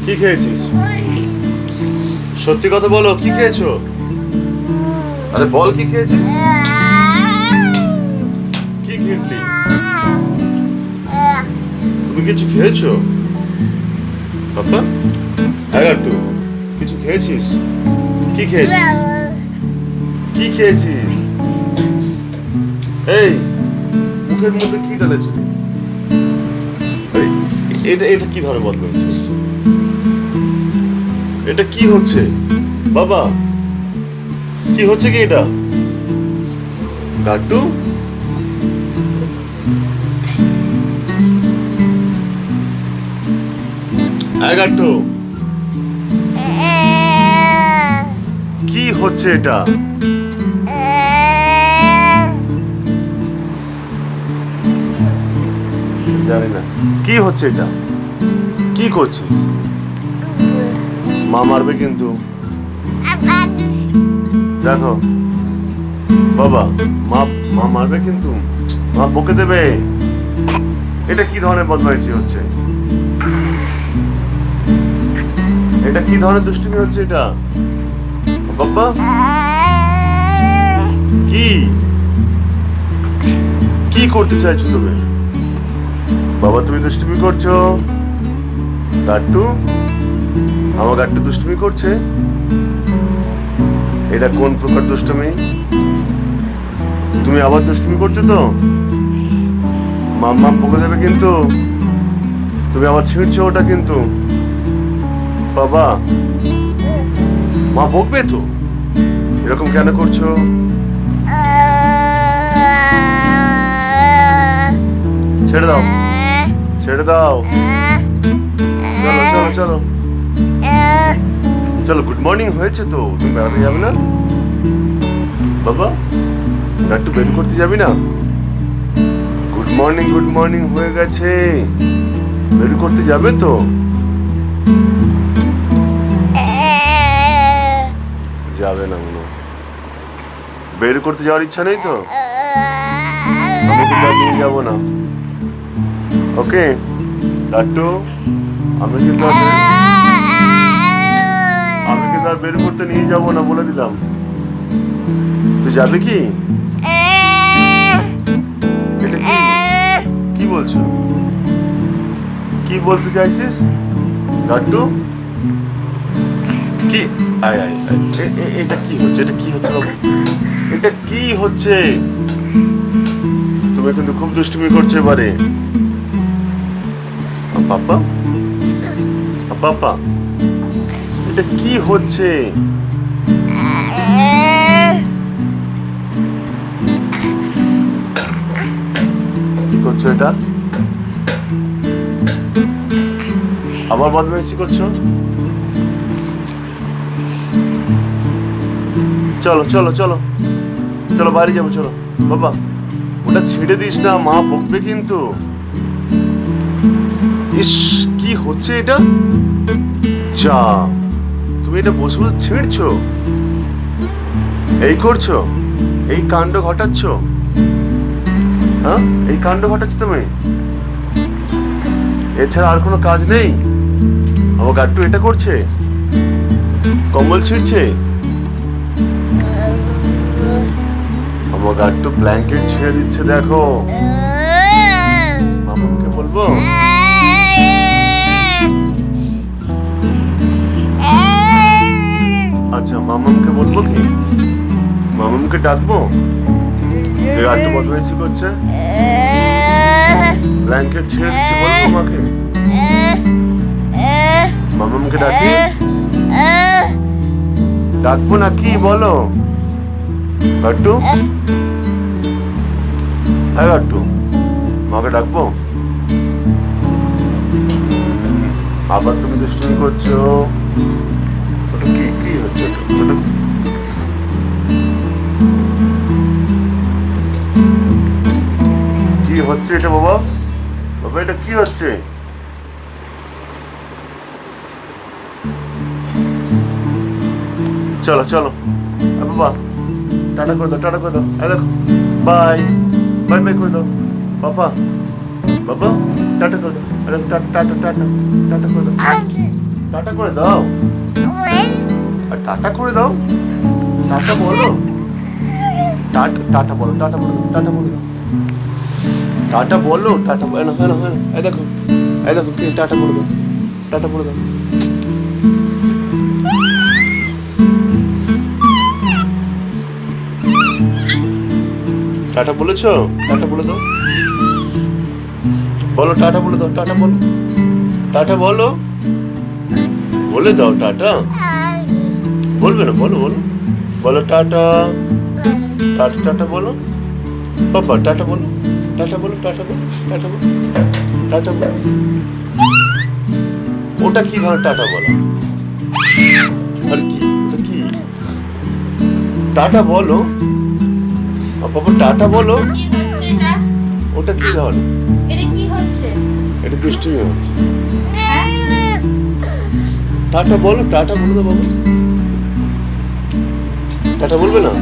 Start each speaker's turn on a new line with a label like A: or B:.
A: কি খেয়েছিস? সত্যি কথা বলো, কি খেয়েছো? আরে বল, কি খেয়েছিস? কি খেলি? তুমি কিছু খেয়েছো বাবা? একটু কিছু খেয়েছিস? কি খেয়েছিস? কি খেয়েছিস? এই মুখের মধ্যে কি ঢালেছিলি? এটা এটা কি ধরনের বদমাইশি হচ্ছে? এটা কি হচ্ছে বাবা? কি হচ্ছে কি এটা? গাট্টু, গাট্টু, কি হচ্ছে এটা? জানি না কি হচ্ছে এটা। কি করছিস? মা মারবে কিন্তু। দেখো বাবা, মা মারবে কিন্তু, মা বকে দেবে। এটা কি ধরনের বদমাইশি হচ্ছে? এটা কি ধরনের দুষ্টুমি হচ্ছে এটা বাবা? কি কি করতে চাইছো তুমি বাবা? তুমি দুষ্টুমি করছো গাট্টু? আমার গাট্টু দুষ্টুমি করছে? এটা কোন প্রকার দুষ্টুমি? তুমি আবার দুষ্টুমি করছো তো? মাম্মা বকে দেবে কিন্তু। তুমি আবার ছিঁড়ছো ওটা কিন্তু বাবা। মা বকবে তো। এরকম কেন করছো? ছেড়ে দাও, ছেড়ে দাও। চলো চলো চলো চলো, গুড মর্নিং হয়েছে তো, তুমি বেড়াতে যাবে না বাবা? একটু বের করতে যাবি না? গুড মর্নিং হয়ে গেছে, বের করতে যাবে তো? যাবে না মনে, বের করতে যাওয়ার ইচ্ছা নেই তো? আমি কিন্তু আর নিয়ে যাবো না, ওকে লাড্ডু? আমি কিন্তু আর বের করতে নিয়ে যাবো না, বলে দিলাম। তুই যাবে কি? এটা কি বলছো? কি বলতে চাইছিস লাড্ডু? কি এটা কি হচ্ছে? এটা কি হচ্ছে বাবু? এটা কি হচ্ছে? তুমি কিন্তু খুব দুষ্টুমি করছো এবারে। পাপা পাপা, এটা কি হচ্ছে? কি করছো এটা? আবার বদমাইশি করছো? চলো চলো চলো চলো, বাড়ি যাবো, চলো বাবা। ওটা ছেড়ে দিস না, মা বকবে কিন্তু। ইস, কি হচ্ছে এটা? যা, তুমি এটা বসে বসে ছিঁড়ছো, এই করছো, এই কাণ্ড ঘটাচ্ছ? হ্যাঁ, এই কাণ্ড ঘটাচ্ছ তুমি? এছাড়া আর কোনো কাজ নেই? আমার গাট্টু এটা করছে, কম্বল ছিঁড়ছে। আমার গাট্টু ব্ল্যাঙ্কেট ছেড়ে দিচ্ছে, দেখো। মামাকে বলবো? আচ্ছা, মামাকে বলবো কি? মামাকে ডাকবো? গাট্টু বদমাইশি করছে, ব্ল্যাঙ্কেট ছেড়ে দিচ্ছে, বলবো মাকে? মামাকে ডাকি? ডাকবো না কি বলো গাট্টু? হ্যাঁ গাট্টু, মাকে ডাকবো? আবার তুমি দুষ্টুমি করছো। ওটা কি কি হচ্ছে? ওটা কি হচ্ছে এটা বাবা? বাবা, এটা কি হচ্ছে? চলো চলো বাবা, টাটা করে দাও, টাটা করে দাও। দেখো, বাই বাই বাই করে দাও বাবা। বাবা টাটা করে দাও, টাটা টাটা টাটা টাটা করে দাও। টাটা করে দাও। আর টাটা করে দাও। টাটা বলো। টাটা বলো, টাটা বলো, টাটা বলো। টাটা বলো, টাটা বলো। হ্যাঁ হ্যাঁ, এই দেখো, এই দেখো কি টাটা বলে দাও, টাটা বলে দাও। টাটা বলেছো? টাটা বলে দাও। বলো টাটা বলে দাও, টাটা বলো, টাটা বলো, বলে দাও টাটা। বলবে না? বলো বলো বলো টাটা, টাটা টাটা বলো বাবা, টাটা বলো, টাটা বলো, টাটা বলো, টাটা বলো, টাটা বলো। ওটা কি ধরনের টাটা বলো? আর কি ওটা কি? টাটা বলো বাবা, টাটা বলো।
B: কি হচ্ছে এটা?
A: ওটা কি ধরনের?
B: এটা কি হচ্ছে?
A: এটা দুষ্টুমি হচ্ছে। টাটা বলো, টাটা বলে দাও বাবা। টাটা বলবে না?